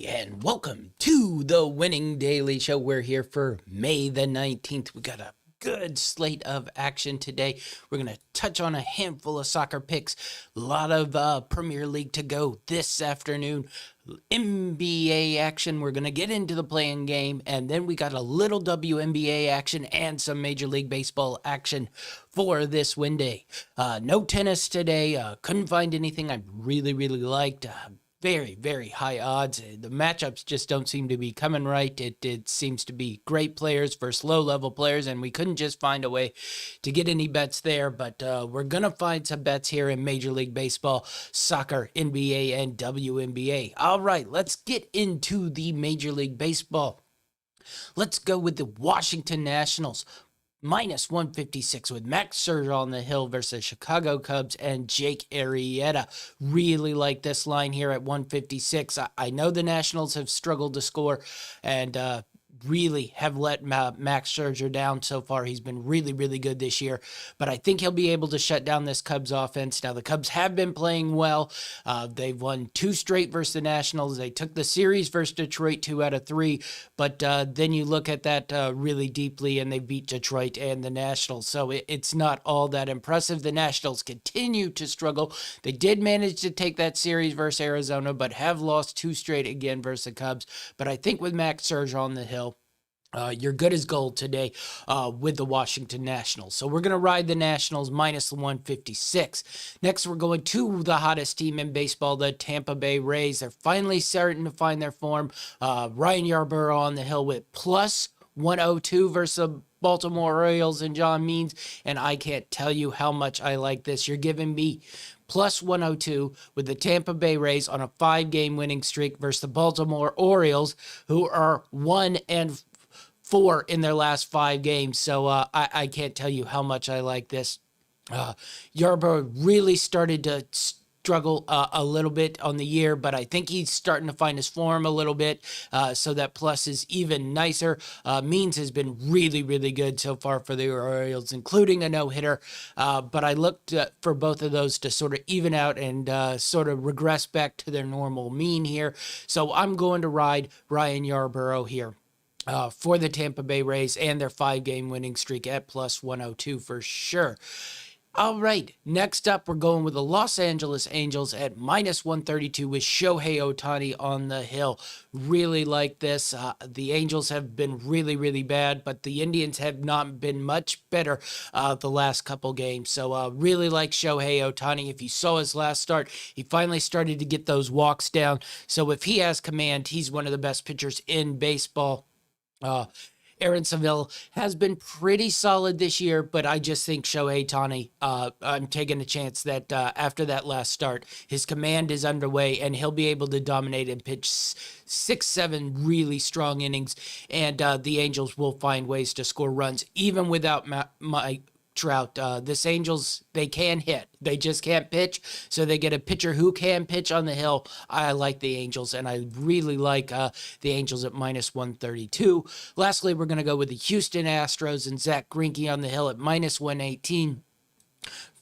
everybody, and welcome to the Winning Daily Show. We're here for May the 19th. We got a good slate of action today. We're going to touch on a handful of soccer picks, a lot of Premier League to go this afternoon, NBA action. We're going to get into the playing game, and then we got a little WNBA action and some Major League Baseball action for this win day. No tennis today. Couldn't find anything I really liked. Very, very high odds. The matchups just don't seem to be coming right. It seems to be great players versus low-level players, and we couldn't just find a way to get any bets there. But we're going to find some bets here in Major League Baseball, soccer, NBA, and WNBA. All right, let's get into the Major League Baseball. Let's go with the Washington Nationals. Minus 156 with Max Scherzer on the hill versus Chicago Cubs and Jake Arrieta. Really like this line here at 156. I know the Nationals have struggled to score and really have let Max Scherzer down so far. He's been really good this year, but I think he'll be able to shut down this Cubs offense. Now, the Cubs have been playing well. They've won 2 straight versus the Nationals. They took the series versus Detroit 2 out of 3, but then you look at that really deeply, and they beat Detroit and the Nationals, so it's not all that impressive. The Nationals continue to struggle. They did manage to take that series versus Arizona, but have lost 2 straight again versus the Cubs. But I think with Max Scherzer on the hill, you're good as gold today with the Washington Nationals. So we're going to ride the Nationals minus 156. Next, we're going to the hottest team in baseball, the Tampa Bay Rays. They're finally starting to find their form. Ryan Yarbrough on the hill with plus 102 versus the Baltimore Orioles and John Means. And I can't tell you how much I like this. You're giving me plus 102 with the Tampa Bay Rays on a 5-game winning streak versus the Baltimore Orioles, who are 1-4 in their last 5 games. So I can't tell you how much I like this. Yarbrough really started to struggle a little bit on the year, but I think he's starting to find his form a little bit, so that plus is even nicer. Means has been really good so far for the Orioles, including a no-hitter, but I looked for both of those to sort of even out and sort of regress back to their normal mean here. So I'm going to ride Ryan Yarbrough here for the Tampa Bay Rays and their 5-game winning streak at plus 102 for sure. All right, next up, we're going with the Los Angeles Angels at minus 132 with Shohei Ohtani on the hill. Really like this. The Angels have been really bad, but the Indians have not been much better the last couple games. So really like Shohei Ohtani. If you saw his last start, he finally started to get those walks down. So if he has command, he's one of the best pitchers in baseball. Aaron Seville has been pretty solid this year, but I just think Shohei Ohtani, I'm taking a chance that after that last start, his command is underway and he'll be able to dominate and pitch 6-7 really strong innings, and the Angels will find ways to score runs even without Mike Trout. This Angels, they can hit. They just can't pitch, so they get a pitcher who can pitch on the hill. I like the Angels, and I really like the Angels at minus 132. Lastly, we're going to go with the Houston Astros and Zach Greinke on the hill at minus 118.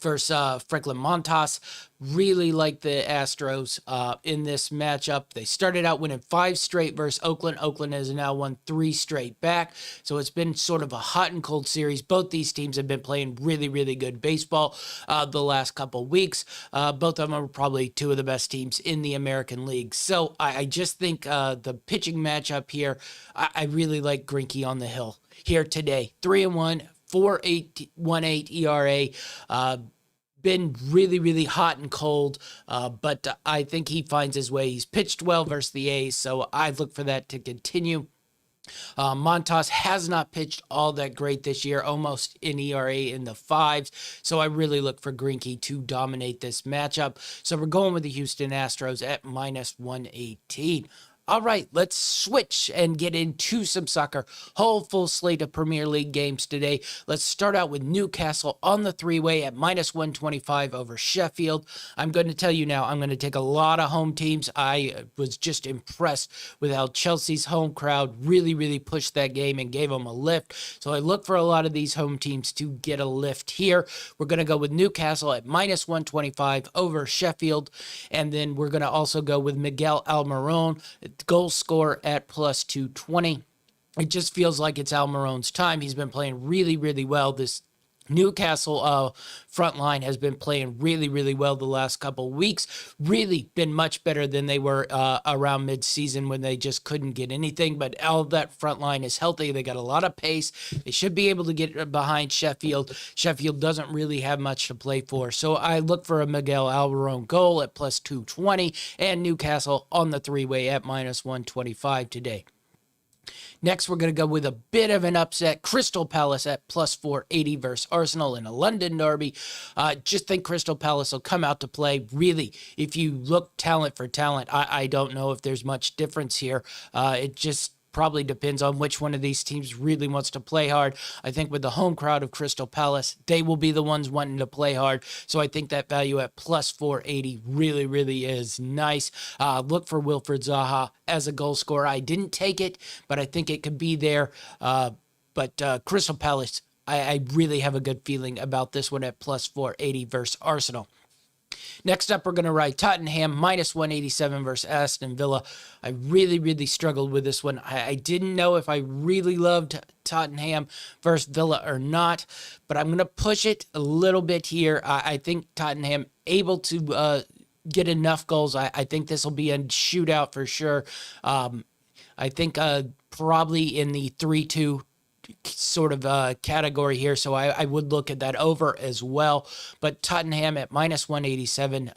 Versus Franklin Montas. Really like the Astros in this matchup. They started out winning 5 straight versus Oakland. Oakland has now won 3 straight back. So it's been sort of a hot and cold series. Both these teams have been playing really good baseball the last couple weeks. Both of them are probably 2 of the best teams in the American League. So I just think the pitching matchup here, I really like Greinke on the hill here today. 3-1. 4.18 ERA. Been really hot and cold, but I think he finds his way. He's pitched well versus the A's, so I look for that to continue. Montas has not pitched all that great this year, almost an ERA in the 5s, so I really look for Greinke to dominate this matchup. So we're going with the Houston Astros at minus 118. All right, let's switch and get into some soccer. Whole full slate of Premier League games today. Let's start out with Newcastle on the 3-way at minus 125 over Sheffield. I'm going to tell you now, I'm going to take a lot of home teams. I was just impressed with how Chelsea's home crowd really pushed that game and gave them a lift. So I look for a lot of these home teams to get a lift here. We're going to go with Newcastle at minus 125 over Sheffield. And then we're going to also go with Miguel Almiron. goal score at plus 220. It just feels like it's Almiron's time. He's been playing really, really well. This Newcastle front line has been playing really, really well the last couple of weeks. Really been much better than they were around mid-season when they just couldn't get anything. But all that front line is healthy. They got a lot of pace. They should be able to get behind Sheffield. Sheffield doesn't really have much to play for. So I look for a Miguel Almiron goal at plus 220 and Newcastle on the three-way at minus 125 today. Next, we're going to go with a bit of an upset. Crystal Palace at plus 480 versus Arsenal in a London derby. Just think Crystal Palace will come out to play. Really, if you look talent for talent, I don't know if there's much difference here. It just probably depends on which one of these teams really wants to play hard. I think with the home crowd of Crystal Palace, they will be the ones wanting to play hard. So I think that value at plus 480 really, really is nice. Look for Wilfred Zaha as a goal scorer. I didn't take it, but I think it could be there. But Crystal Palace, I really have a good feeling about this one at plus 480 versus Arsenal. Next up, we're going to ride Tottenham minus 187 versus Aston Villa. I really, really struggled with this one. I didn't know if I really loved Tottenham versus Villa or not, but I'm going to push it a little bit here. I think Tottenham able to get enough goals. I think this will be a shootout for sure. I think probably in the 3-2 sort of category here, so I would look at that over as well. But Tottenham at minus 187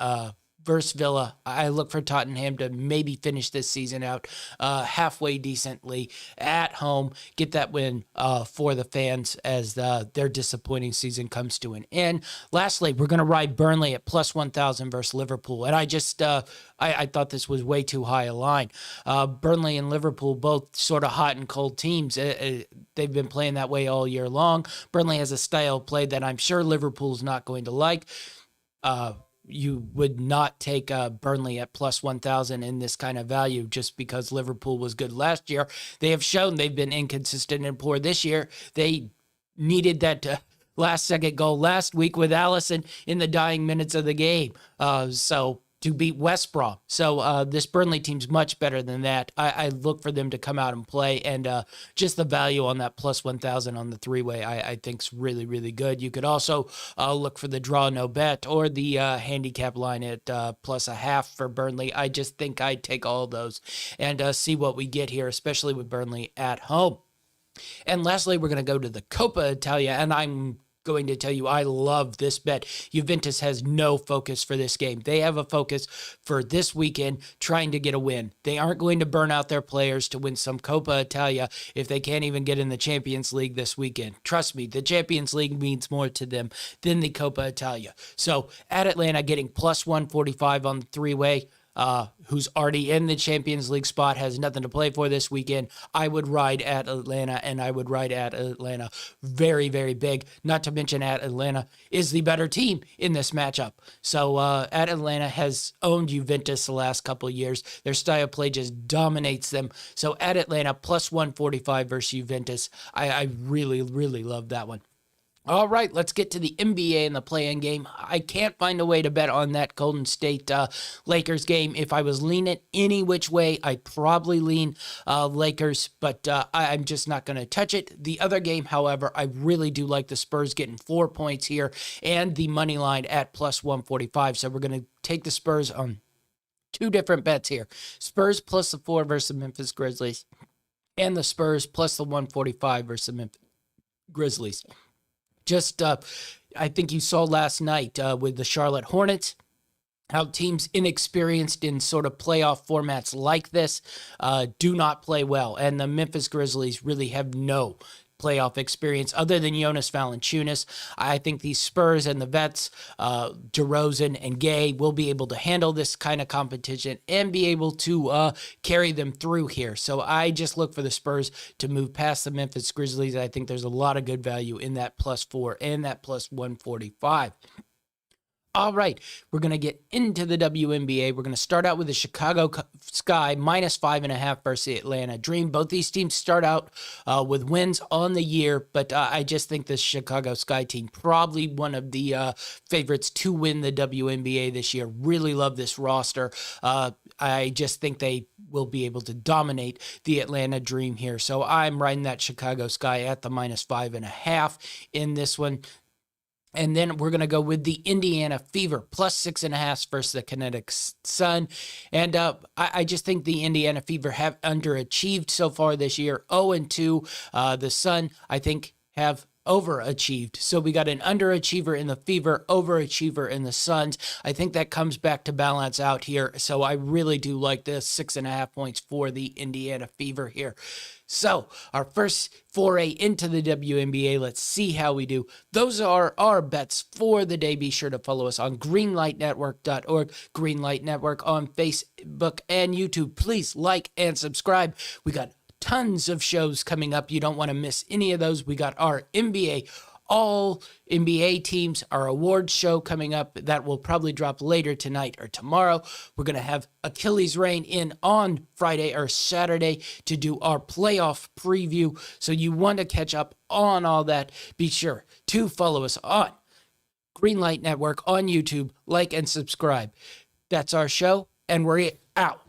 versus Villa, I look for Tottenham to maybe finish this season out halfway decently at home, get that win for the fans as their disappointing season comes to an end. Lastly, we're going to ride Burnley at plus 1,000 versus Liverpool, and I just I thought this was way too high a line. Burnley and Liverpool, both sort of hot and cold teams. They've been playing that way all year long. Burnley has a style of play that I'm sure Liverpool's not going to like. You would not take Burnley at plus 1,000 in this kind of value just because Liverpool was good last year. They have shown they've been inconsistent and poor this year. They needed that last-second goal last week with Alisson in the dying minutes of the game. So to beat West Brom. So this Burnley team's much better than that. I look for them to come out and play, and just the value on that plus 1,000 on the three-way I think's really, really good. You could also look for the draw no bet or the handicap line at plus a half for Burnley. I just think I'd take all those and see what we get here, especially with Burnley at home. And lastly, we're going to go to the Coppa Italia, and I'm going to tell you I love this bet. Juventus has no focus for this game. They have a focus for this weekend trying to get a win. They aren't going to burn out their players to win some Coppa Italia if they can't even get in the Champions League this weekend. Trust me, the Champions League means more to them than the Coppa Italia. So at Atlanta getting plus 145 on the three-way, who's already in the Champions League spot, has nothing to play for this weekend, I would ride at Atlanta, and I would ride at Atlanta very, very big. Not to mention at Atlanta is the better team in this matchup. So at Atlanta has owned Juventus the last couple of years. Their style of play just dominates them. So at Atlanta, plus 145 versus Juventus, I really, really love that one. All right, let's get to the NBA and the play-in game. I can't find a way to bet on that Golden State Lakers game. If I was leaning any which way, I'd probably lean Lakers, but I'm just not going to touch it. The other game, however, I really do like the Spurs getting 4 points here and the money line at plus 145. So we're going to take the Spurs on two different bets here. Spurs plus the 4 versus the Memphis Grizzlies, and the Spurs plus the 145 versus the Memphis Grizzlies. Just, I think you saw last night with the Charlotte Hornets, how teams inexperienced in sort of playoff formats like this do not play well. And the Memphis Grizzlies really have no playoff experience other than Jonas Valanciunas. I think these Spurs and the vets, DeRozan and Gay, will be able to handle this kind of competition and be able to carry them through here. So I just look for the Spurs to move past the Memphis Grizzlies. I think there's a lot of good value in that plus 4 and that plus 145. All right, we're going to get into the WNBA. We're going to start out with the Chicago Sky -5.5 versus the Atlanta Dream. Both these teams start out with wins on the year, but I just think the Chicago Sky team probably one of the favorites to win the WNBA this year. Really love this roster. I just think they will be able to dominate the Atlanta Dream here. So I'm riding that Chicago Sky at the -5.5 in this one. And then we're going to go with the Indiana Fever +6.5 versus the Kinetic Sun. And I just think the Indiana Fever have underachieved so far this year. 0-2. The Sun, I think, have overachieved. So we got an underachiever in the Fever, overachiever in the Suns. I think that comes back to balance out here. So I really do like this 6.5 points for the Indiana Fever here. So our first foray into the WNBA, let's see how we do. Those are our bets for the day. Be sure to follow us on greenlightnetwork.org, Greenlight Network on Facebook and YouTube. Please like and subscribe. We got tons of shows coming up. You don't want to miss any of those. We got our NBA, all NBA teams, our awards show coming up that will probably drop later tonight or tomorrow. We're going to have Achilles Reign in on Friday or Saturday to do our playoff preview. So you want to catch up on all that. Be sure to follow us on Greenlight Network on YouTube, like and subscribe. That's our show, and we're out.